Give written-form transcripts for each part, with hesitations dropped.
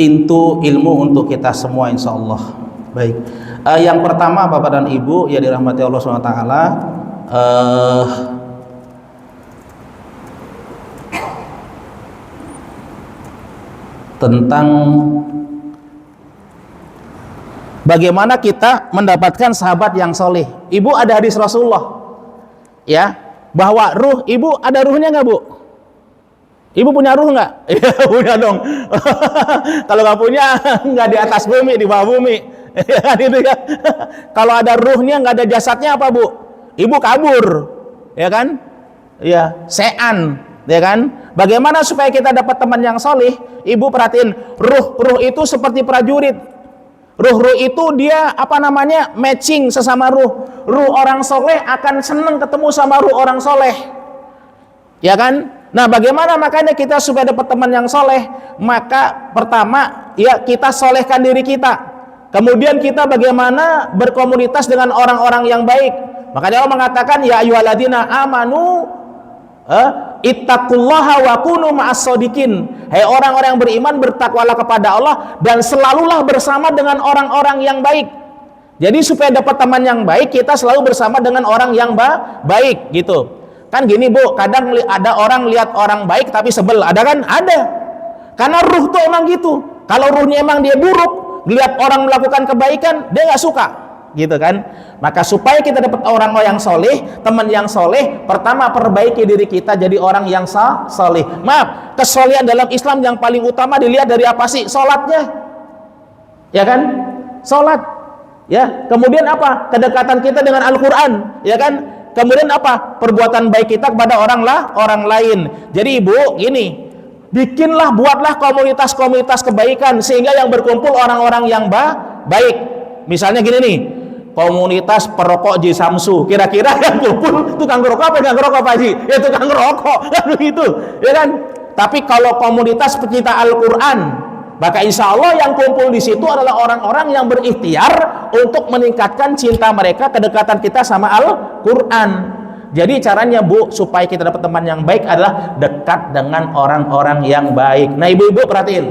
pintu ilmu untuk kita semua insya Allah. Baik, yang pertama Bapak dan Ibu ya dirahmati Allah SWT, tentang bagaimana kita mendapatkan sahabat yang soleh. Ibu, ada hadis Rasulullah ya, bahwa ruh ibu, ada ruhnya nggak Bu? Ibu punya ruh nggak? Iya punya dong. Kalau nggak punya, nggak di atas bumi, di bawah bumi. Ya. Kalau ada ruhnya, nggak ada jasadnya apa Bu? Ibu kabur, ya kan? Ya, sean, ya kan? Bagaimana supaya kita dapat teman yang soleh? Ibu perhatiin, ruh itu seperti prajurit. Ruh itu dia matching sesama ruh. Ruh orang soleh akan senang ketemu sama ruh orang soleh, ya kan? Nah, bagaimana makanya kita supaya dapat teman yang soleh? Maka pertama, ya kita solehkan diri kita. Kemudian kita bagaimana berkomunitas dengan orang-orang yang baik. Makanya Allah mengatakan, ya ayyuhalladzina amanu ittaqullaha wa kunu ma'as shodiqin. Hai orang-orang yang beriman, bertakwalah kepada Allah dan selalulah bersama dengan orang-orang yang baik. Jadi supaya dapat teman yang baik, kita selalu bersama dengan orang yang baik gitu. Kan gini Bu, kadang ada orang lihat orang baik tapi sebel, ada kan? Ada. Karena ruh tuh emang gitu. Kalau ruhnya emang dia buruk, lihat orang melakukan kebaikan, dia nggak suka, gitu kan? Maka supaya kita dapat orang yang soleh, teman yang soleh, pertama perbaiki diri kita jadi orang yang soleh. Maaf, kesolehan dalam Islam yang paling utama dilihat dari apa sih? Sholatnya, ya kan? Sholat, ya. Kemudian apa? Kedekatan kita dengan Al-Quran, ya kan? Kemudian apa? Perbuatan baik kita kepada orang lain. Jadi Ibu, ini buatlah komunitas-komunitas kebaikan sehingga yang berkumpul orang-orang yang baik. Misalnya gini nih, komunitas perokok Ji Samsu. Kira-kira yang kumpul tukang rokok apa enggak ngerokok Pak Ji? Ya tukang rokok, kan begitu, ya kan? Tapi kalau komunitas pecinta Al-Qur'an, maka insya Allah yang kumpul di situ adalah orang-orang yang berikhtiar untuk meningkatkan cinta mereka, kedekatan kita sama Al-Quran. Jadi caranya Bu, supaya kita dapat teman yang baik adalah dekat dengan orang-orang yang baik. Nah ibu-ibu perhatiin,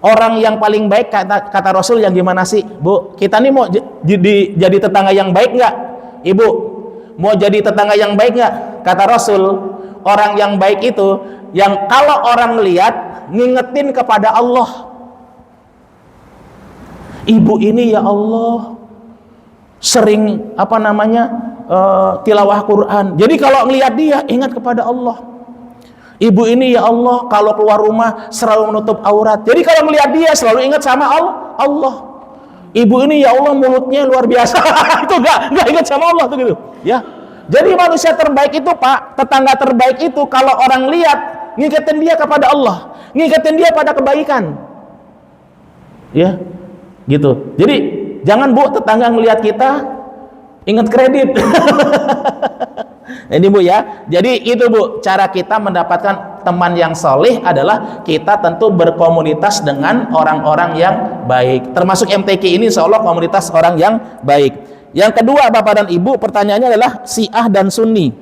orang yang paling baik kata Rasul yang gimana sih Bu? Kita nih mau jadi tetangga yang baik nggak? Ibu, mau jadi tetangga yang baik nggak? Kata Rasul, orang yang baik itu yang kalau orang lihat ngingetin kepada Allah. Ibu ini ya Allah sering tilawah Quran. Jadi kalau ngelihat dia ingat kepada Allah. Ibu ini ya Allah kalau keluar rumah selalu menutup aurat. Jadi kalau melihat dia selalu ingat sama Allah. Ibu ini ya Allah mulutnya luar biasa. Itu enggak ingat sama Allah tuh gitu. Ya. Jadi manusia terbaik itu Pak, tetangga terbaik itu kalau orang lihat ngingetin dia kepada Allah, ngingetin dia pada kebaikan. Ya. Gitu. Jadi jangan Bu tetangga ngelihat kita ingat kredit. Ini Bu ya. Jadi itu Bu, cara kita mendapatkan teman yang soleh adalah kita tentu berkomunitas dengan orang-orang yang baik. Termasuk MTQ ini insya Allah komunitas orang yang baik. Yang kedua Bapak dan Ibu, pertanyaannya adalah Syiah dan Sunni.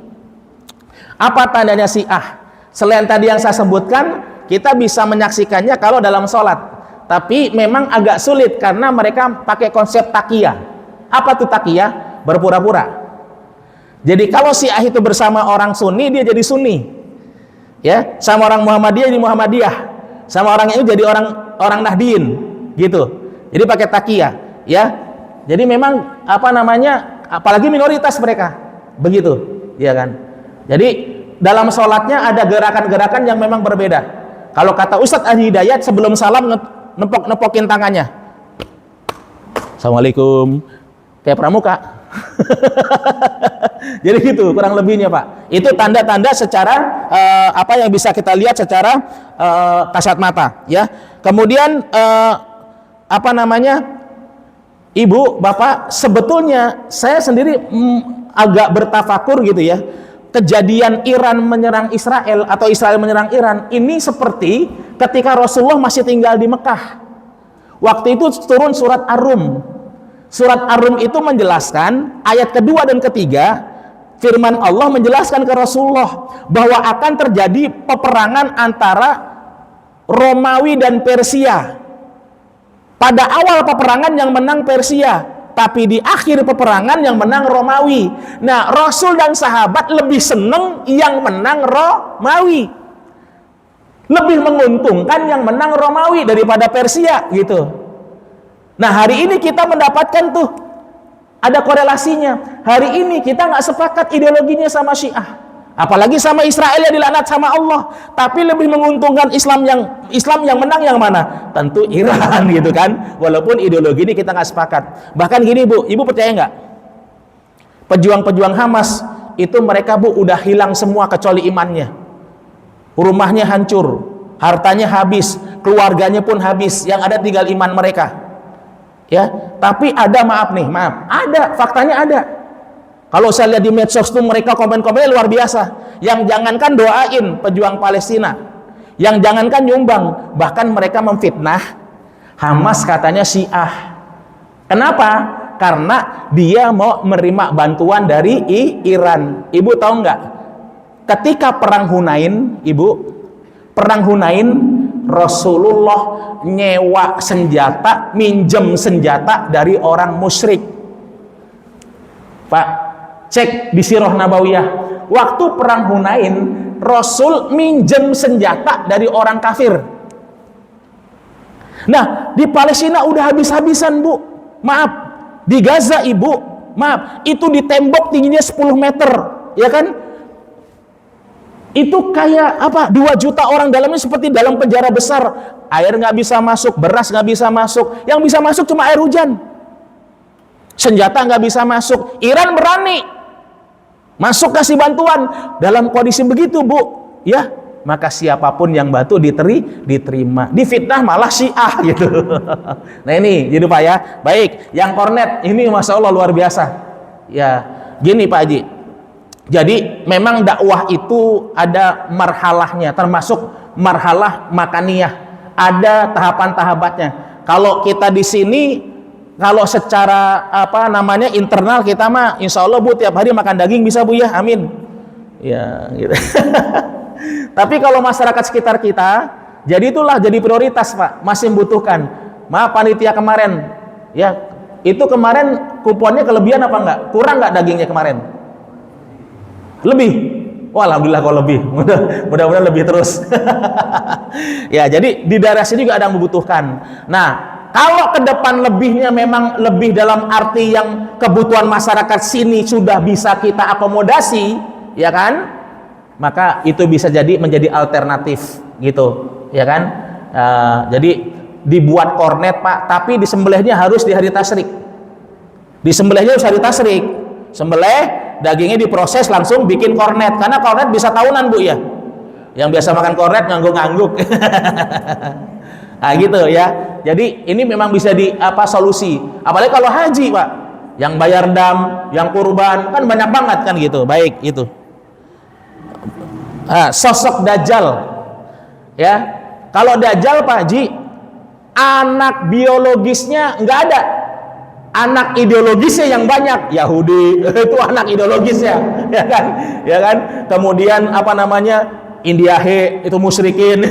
Apa tandanya Syiah? Selain tadi yang saya sebutkan, kita bisa menyaksikannya kalau dalam sholat. Tapi memang agak sulit karena mereka pakai konsep takiyah. Apa tuh takiyah? Berpura-pura. Jadi kalau Syiah itu bersama orang Sunni, dia jadi Sunni. Ya, sama orang Muhammadiyah jadi Muhammadiyah. Sama orang itu jadi orang Nahdien, gitu. Jadi pakai takiyah, ya. Jadi memang apalagi minoritas mereka. Begitu, ya kan? Jadi dalam sholatnya ada gerakan-gerakan yang memang berbeda. Kalau kata Ustadz Al-Hidayat sebelum salam nepokin tangannya. Assalamualaikum. Kayak pramuka. Jadi gitu kurang lebihnya Pak. Itu tanda-tanda secara yang bisa kita lihat secara kasat mata, ya. Kemudian Ibu, Bapak, sebetulnya saya sendiri agak bertafakur gitu ya. Kejadian Iran menyerang Israel atau Israel menyerang Iran ini seperti ketika Rasulullah masih tinggal di Mekah. Waktu itu turun surat Ar-Rum. Surat Ar-Rum itu menjelaskan ayat kedua dan ketiga, firman Allah menjelaskan ke Rasulullah bahwa akan terjadi peperangan antara Romawi dan Persia. Pada awal peperangan yang menang Persia, tapi di akhir peperangan yang menang Romawi. Nah, Rasul dan sahabat lebih seneng yang menang Romawi. Lebih menguntungkan yang menang Romawi daripada Persia gitu. Nah, hari ini kita mendapatkan tuh ada korelasinya. Hari ini kita nggak sepakat ideologinya sama Syiah. Apalagi sama Israel yang dilaknat sama Allah, tapi lebih menguntungkan Islam yang menang yang mana? Tentu Iran gitu kan. Walaupun ideologi ini kita nggak sepakat. Bahkan gini Bu, Ibu percaya nggak? Pejuang-pejuang Hamas itu mereka Bu udah hilang semua kecuali imannya. Rumahnya hancur, hartanya habis, keluarganya pun habis. Yang ada tinggal iman mereka. Ya, tapi ada maaf, ada faktanya ada. Kalau saya lihat di medsos tuh mereka komen-komennya luar biasa. Yang jangankan doain pejuang Palestina, yang jangankan nyumbang, bahkan mereka memfitnah Hamas katanya Syiah. Kenapa? Karena dia mau menerima bantuan dari Iran. Ibu tahu nggak? Ketika perang Hunain, Ibu, perang Hunain, Rasulullah nyewa senjata, minjem senjata dari orang musyrik. Pak, cek di Sirah Nabawiyah, waktu perang Hunain Rasul minjem senjata dari orang kafir. Nah, di Palestina udah habis-habisan Bu, maaf, di Gaza Ibu, maaf, itu di tembok tingginya 10 meter, ya kan? Itu kayak apa, 2 juta orang dalamnya seperti dalam penjara besar. Air nggak bisa masuk, beras nggak bisa masuk, yang bisa masuk cuma air hujan. Senjata nggak bisa masuk. Iran berani masuk kasih bantuan. Dalam kondisi begitu Bu, ya, maka siapapun yang bantu diterima. Difitnah malah Syiah gitu. Nah ini jadi Pak ya. Baik, yang kornet ini Masya Allah luar biasa. Ya, gini Pak Haji. Jadi memang dakwah itu ada marhalahnya, termasuk marhalah makaniyah. Ada tahapan-tahapannya. Kalau kita di sini, kalau secara apa namanya internal kita mah insya Allah Bu tiap hari makan daging bisa Bu ya, amin ya gitu. Tapi kalau masyarakat sekitar kita, jadi itulah jadi prioritas Pak, masih membutuhkan. Maaf panitia kemarin ya, itu kemarin kuponnya kelebihan apa enggak, kurang enggak dagingnya kemarin? Lebih. Wah, alhamdulillah kalau lebih. Mudah-mudahan lebih terus. Ya, jadi di daerah sini juga ada yang membutuhkan. Nah, kalau ke depan lebihnya memang lebih dalam arti yang kebutuhan masyarakat sini sudah bisa kita akomodasi, ya kan? Maka itu bisa jadi menjadi alternatif gitu, ya kan? Jadi dibuat kornet Pak, tapi disembelihnya harus di hari tasyrik. Disembelihnya harus hari tasyrik. Sembelih, dagingnya diproses langsung bikin kornet, karena kornet bisa tahunan Bu ya. Yang biasa makan kornet ngangguk-ngangguk. Nah gitu ya. Jadi ini memang bisa solusi. Apalagi kalau haji Pak, yang bayar dam, yang kurban, kan banyak banget kan gitu. Baik itu. Sosok Dajjal. Ya, kalau Dajjal Pak Haji, anak biologisnya nggak ada. Anak ideologisnya yang banyak. Yahudi itu anak ideologisnya, ya kan? Ya kan? Kemudian apa namanya? Indiahe itu musyrikin,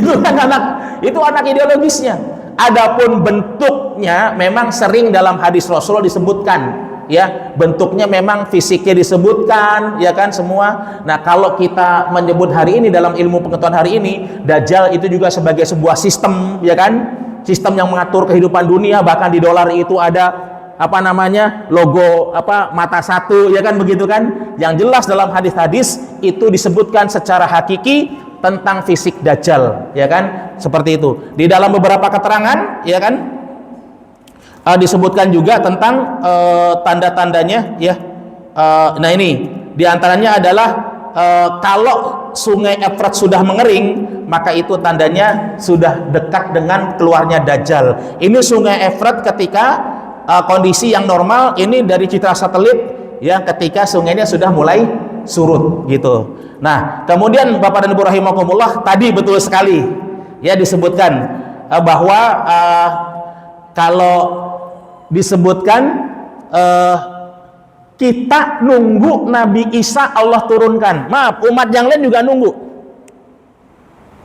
itu anak ideologisnya. Adapun bentuknya memang sering dalam hadis Rasul disebutkan, ya, bentuknya memang fisiknya disebutkan, ya kan, semua. Nah, kalau kita menyebut hari ini dalam ilmu pengetahuan hari ini, Dajjal itu juga sebagai sebuah sistem, ya kan? Sistem yang mengatur kehidupan dunia, bahkan di dolar itu ada apa namanya, logo mata satu, ya kan, begitu kan. Yang jelas dalam hadis-hadis itu disebutkan secara hakiki tentang fisik Dajjal, ya kan, seperti itu. Di dalam beberapa keterangan, ya kan, disebutkan juga tentang tanda-tandanya, ya. Nah ini diantaranya adalah kalau sungai Efrat sudah mengering, maka itu tandanya sudah dekat dengan keluarnya Dajjal. Ini sungai Efrat ketika kondisi yang normal, ini dari citra satelit ya, ketika sungainya sudah mulai surut gitu. Nah, kemudian Bapak dan Ibu rahimakumullah, tadi betul sekali ya disebutkan bahwa kalau disebutkan kita nunggu Nabi Isa Allah turunkan. Maaf, umat yang lain juga nunggu.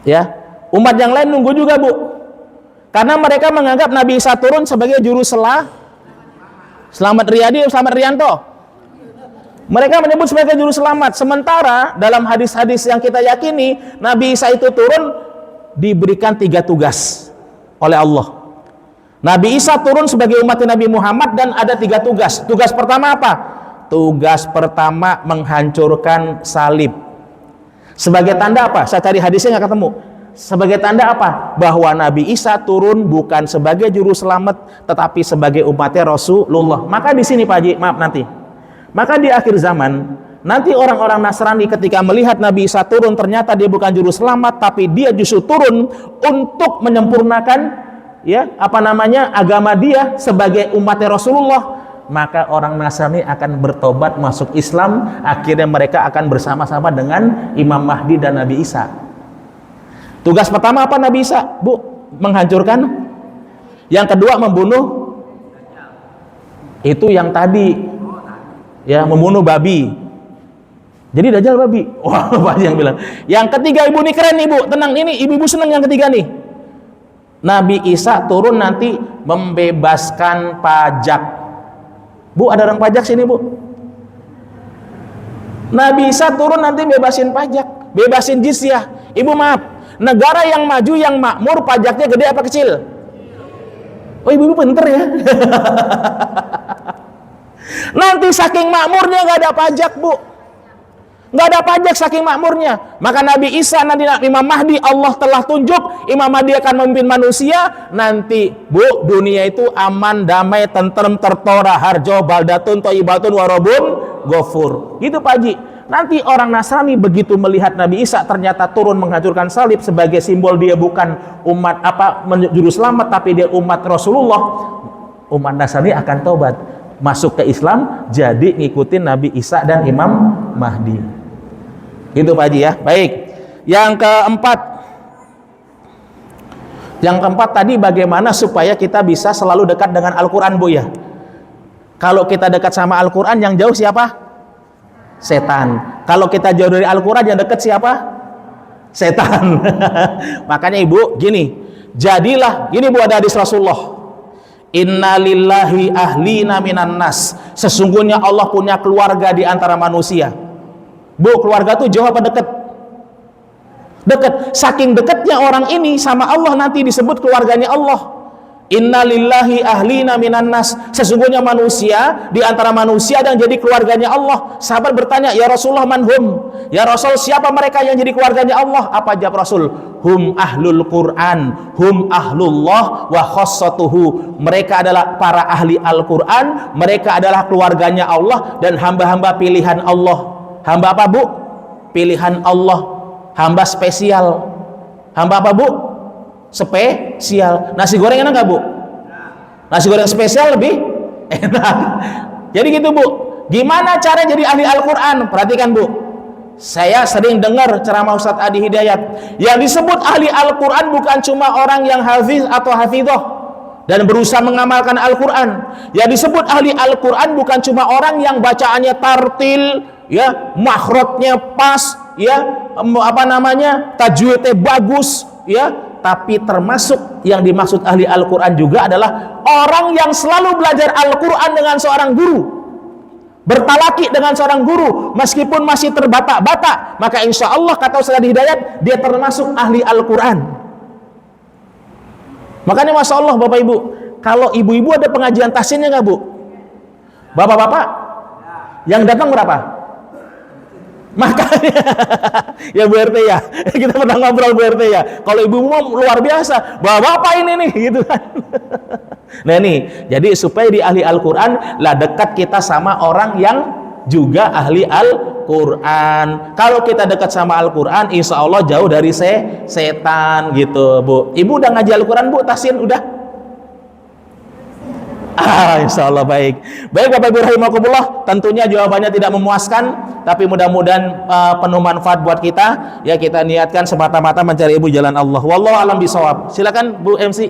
Ya. Umat yang lain nunggu juga, Bu. Karena mereka menganggap Nabi Isa turun sebagai juru selamat Riyadi, Selamat Rianto. Mereka menyebut sebagai juru selamat. Sementara dalam hadis-hadis yang kita yakini, Nabi Isa itu turun diberikan 3 tugas oleh Allah. Nabi Isa turun sebagai umat Nabi Muhammad dan ada 3 tugas. Tugas pertama apa? Tugas pertama menghancurkan salib. Sebagai tanda apa? Saya cari hadisnya nggak ketemu. Sebagai tanda apa? Bahwa Nabi Isa turun bukan sebagai juru selamat, tetapi sebagai umatnya Rasulullah. Maka di sini Pak Haji, maaf nanti. Maka di akhir zaman, nanti orang-orang Nasrani ketika melihat Nabi Isa turun, ternyata dia bukan juru selamat, tapi dia justru turun untuk menyempurnakan agama dia sebagai umatnya Rasulullah. Maka orang Nasrani akan bertobat masuk Islam. Akhirnya mereka akan bersama-sama dengan Imam Mahdi dan Nabi Isa. Tugas pertama apa Nabi Isa? Bu, menghancurkan. Yang kedua membunuh. Itu yang tadi, membunuh babi. Jadi Dajjal babi. Wah, Pak yang bilang. Yang ketiga, ibu ini keren nih, Bu. Tenang, ini ibu-ibu senang yang ketiga nih. Nabi Isa turun nanti membebaskan pajak. Bu, ada orang pajak sini, Bu. Nabi Isa turun nanti bebasin pajak, bebasin jizyah. Ibu maaf, negara yang maju, yang makmur, pajaknya gede apa kecil? Oh, ibu-ibu pinter ya. Nanti saking makmurnya nggak ada pajak, Bu. Nggak ada pajak saking makmurnya. Maka Nabi Isa, nanti Imam Mahdi, Allah telah tunjuk Imam Mahdi akan memimpin manusia. Nanti, Bu, dunia itu aman, damai, tentrem, tertora, harjo, baldatun, toyibatun, warobun, gofur. Gitu Pak Haji. Nanti orang Nasrani begitu melihat Nabi Isa ternyata turun menghancurkan salib sebagai simbol dia bukan umat juru selamat, tapi dia umat Rasulullah. Umat Nasrani akan taubat, masuk ke Islam, jadi ngikutin Nabi Isa dan Imam Mahdi. Gitu Pak Haji ya. Baik. Yang keempat tadi bagaimana supaya kita bisa selalu dekat dengan Al-Quran, Bu ya. Kalau kita dekat sama Al-Quran, yang jauh siapa? Setan. Kalau kita jauh dari Al-Quran, yang dekat siapa? Setan. Makanya Ibu gini, jadilah, gini Bu, ada hadis Rasulullah, inna lillahi ahlina minan nas, sesungguhnya Allah punya keluarga di antara manusia. Bu, keluarga tuh jauh apa dekat? Dekat. Saking dekatnya orang ini sama Allah, nanti disebut keluarganya Allah. Inna lillahi ahlina minan nas, sesungguhnya manusia di antara manusia dan jadi keluarganya Allah. Sahabat bertanya, ya Rasulullah, man hum? Ya Rasul, siapa mereka yang jadi keluarganya Allah? Apa jawab Rasul? Hum ahlul Quran, hum ahlullah wa khassatuhu. Mereka adalah para ahli Al-Quran, mereka adalah keluarganya Allah dan hamba-hamba pilihan Allah. Hamba apa, Bu? Pilihan Allah, hamba spesial. Hamba apa, Bu? Spesial. Nasi goreng enak nggak, Bu? Nasi goreng spesial lebih enak. Jadi gitu, Bu. Gimana cara jadi ahli Al-Quran? Perhatikan, Bu. Saya sering dengar ceramah Ustadz Adi Hidayat. Yang disebut ahli Al-Quran bukan cuma orang yang hafiz atau hafidhoh dan berusaha mengamalkan Al-Quran. Yang disebut ahli Al-Quran bukan cuma orang yang bacaannya tartil, makhrajnya pas, tajwidnya bagus, tapi termasuk yang dimaksud ahli Al-Quran juga adalah orang yang selalu belajar Al-Quran dengan seorang guru, bertalaki dengan seorang guru, meskipun masih terbata-bata, maka insya Allah kata Ustaz Adi Hidayat, dia termasuk ahli Al-Quran. Makanya Masya Allah Bapak Ibu, kalau ibu-ibu ada pengajian tahsinnya nggak, Bu? Bapak-bapak yang datang berapa? Makanya ya Bu RT ya, kita pernah ngobrol Bu RT ya, kalau ibu mau luar biasa, bapak ini nih gitu kan. Nah nih, jadi supaya di ahli Al-Quran lah, dekat kita sama orang yang juga ahli Al-Quran. Kalau kita dekat sama Al-Quran, insya Allah jauh dari setan gitu, Bu. Ibu udah ngaji Al-Quran, Bu? Tahsin udah? Insya Allah baik. Baik Bapak Ibu rahimakumullah, tentunya jawabannya tidak memuaskan, tapi mudah-mudahan penuh manfaat buat kita. Ya, kita niatkan semata-mata mencari ibu jalan Allah. Wallahu a'lam bishawab. Silakan Bu MC.